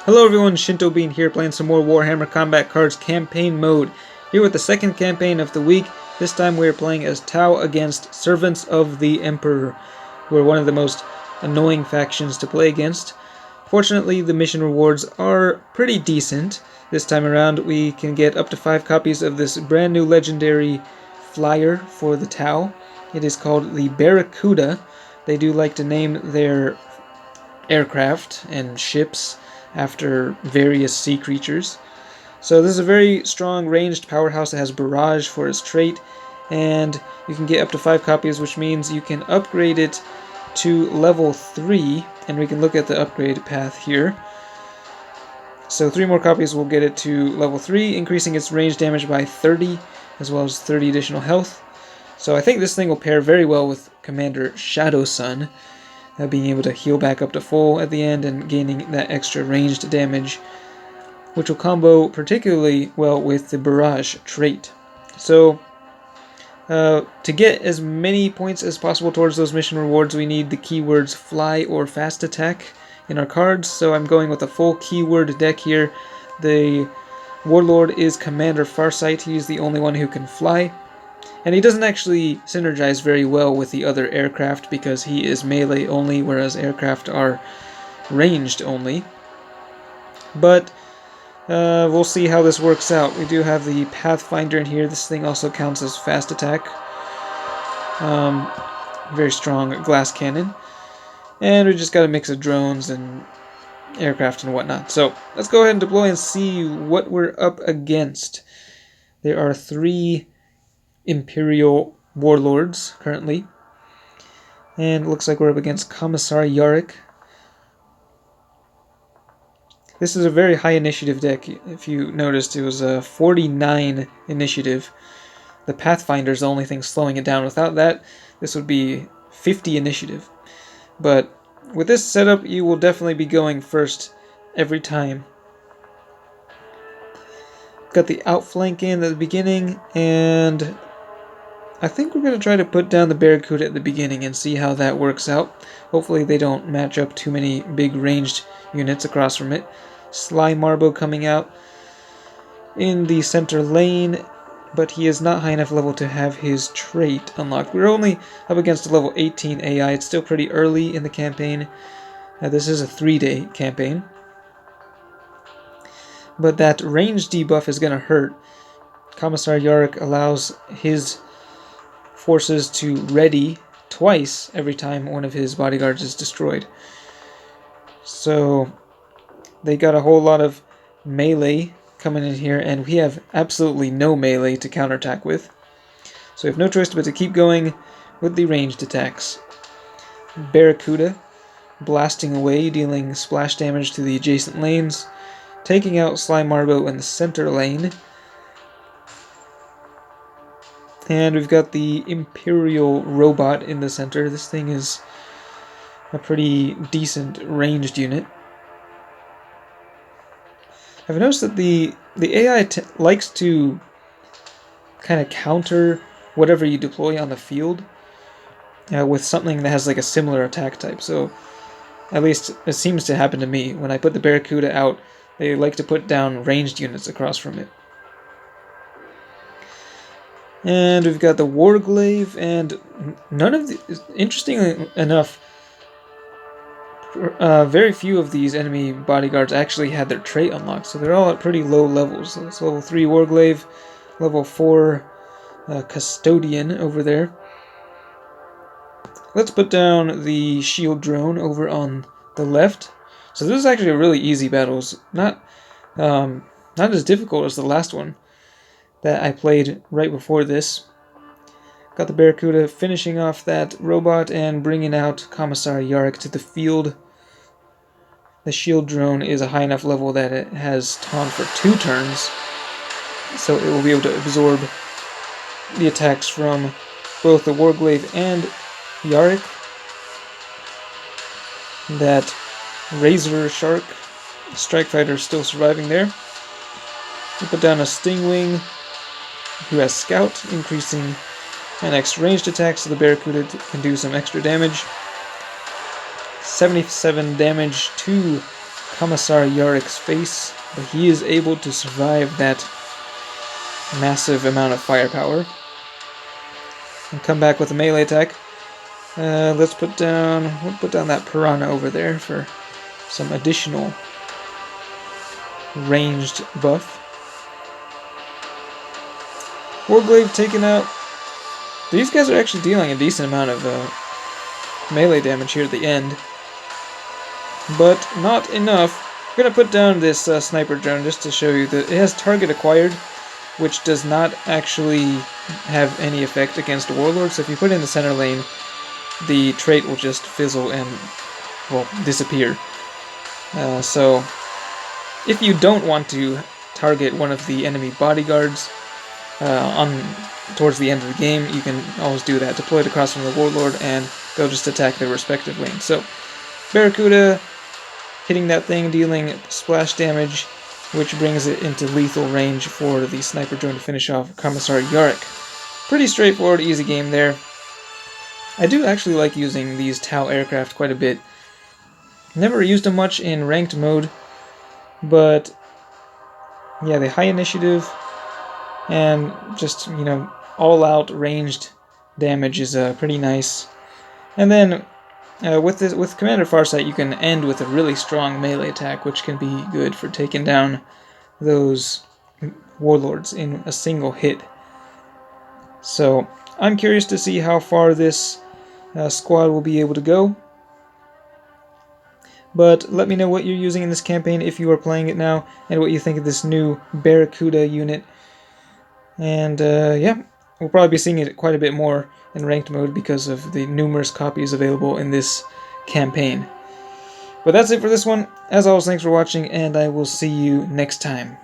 Hello everyone, Shinto Bean here playing some more Warhammer Combat Cards Campaign Mode. Here with the second campaign of the week. This time we are playing as Tau against Servants of the Emperor, who are one of the most annoying factions to play against. Fortunately, the mission rewards are pretty decent. This time around we can get up to 5 copies of this brand new legendary flyer for the Tau. It is called the Barracuda. They do like to name their aircraft and ships after various sea creatures. So this is a very strong ranged powerhouse that has Barrage for its trait, and you can get up to 5 copies, which means you can upgrade it to level 3, and we can look at the upgrade path here. So 3 more copies will get it to level 3, increasing its range damage by 30, as well as 30 additional health. So I think this thing will pair very well with Commander Shadow Sun, being able to heal back up to full at the end and gaining that extra ranged damage, which will combo particularly well with the Barrage trait. So to get as many points as possible towards those mission rewards, we need the keywords Fly or Fast Attack in our cards, so I'm going with a full keyword deck here. The Warlord is Commander Farsight. He's the only one who can fly. And he doesn't actually synergize very well with the other aircraft because he is melee only, whereas aircraft are ranged only. But we'll see how this works out. We do have the Pathfinder in here. This thing also counts as fast attack. Very strong glass cannon. And we just got a mix of drones and aircraft and whatnot. So let's go ahead and deploy and see what we're up against. There are 3 Imperial warlords currently, and it looks like we're up against Commissar Yarrick. This is a very high initiative deck. If you noticed, it was a 49 initiative. The Pathfinder is the only thing slowing it down. Without that, this would be 50 initiative. But with this setup, you will definitely be going first every time. Got the outflank in at the beginning, and I think we're going to try to put down the Barracuda at the beginning and see how that works out. Hopefully they don't match up too many big ranged units across from it. Sly Marbo coming out in the center lane, but he is not high enough level to have his trait unlocked. We're only up against a level 18 AI. It's still pretty early in the campaign. This is a 3-day campaign. But that range debuff is going to hurt. Commissar Yarrick allows his forces to ready twice every time one of his bodyguards is destroyed. So they got a whole lot of melee coming in here, and we have absolutely no melee to counterattack with. So we have no choice but to keep going with the ranged attacks. Barracuda blasting away, dealing splash damage to the adjacent lanes, taking out Sly Marbo in the center lane. And we've got the Imperial robot in the center. This thing is a pretty decent ranged unit. I've noticed that the AI likes to kind of counter whatever you deploy on the field with something that has like a similar attack type. So at least it seems to happen to me. When I put the Barracuda out, they like to put down ranged units across from it. And we've got the Warglaive, and none of the... Interestingly enough, very few of these enemy bodyguards actually had their trait unlocked, so they're all at pretty low levels. So it's level 3 Warglaive, level 4 Custodian over there. Let's put down the shield drone over on the left. So this is actually a really easy battle. It's not as difficult as the last one that I played right before this. Got the Barracuda finishing off that robot and bringing out Commissar Yarrick to the field. The shield drone is a high enough level that it has taunt for 2 turns, so it will be able to absorb the attacks from both the Warglaive and Yarrick. That Razor Shark Strike Fighter is still surviving there. We put down a Stingwing who has Scout, increasing an extra ranged attack, so the Barracuda can do some extra damage. 77 damage to Commissar Yarick's face, but he is able to survive that massive amount of firepower. And come back with a melee attack. Let's put down that piranha over there for some additional ranged buff. Warglaive taken out. These guys are actually dealing a decent amount of melee damage here at the end, but not enough. I'm gonna put down this sniper drone just to show you that it has target acquired, which does not actually have any effect against warlords. So if you put it in the center lane, the trait will just fizzle and, well, disappear. So if you don't want to target one of the enemy bodyguards towards the end of the game, you can always do that. Deploy it across from the warlord and they'll just attack their respective lanes. So Barracuda hitting that thing, dealing splash damage, which brings it into lethal range for the sniper drone to finish off Commissar Yarick. Pretty straightforward, easy game there. I do actually like using these Tau aircraft quite a bit. Never used them much in ranked mode, but yeah, the high initiative and just, you know, all-out ranged damage is pretty nice. And then with Commander Farsight, you can end with a really strong melee attack, which can be good for taking down those warlords in a single hit. So I'm curious to see how far this squad will be able to go. But let me know what you're using in this campaign if you are playing it now, and what you think of this new Barracuda unit. And yeah, we'll probably be seeing it quite a bit more in ranked mode because of the numerous copies available in this campaign. But that's it for this one. As always, thanks for watching, and I will see you next time.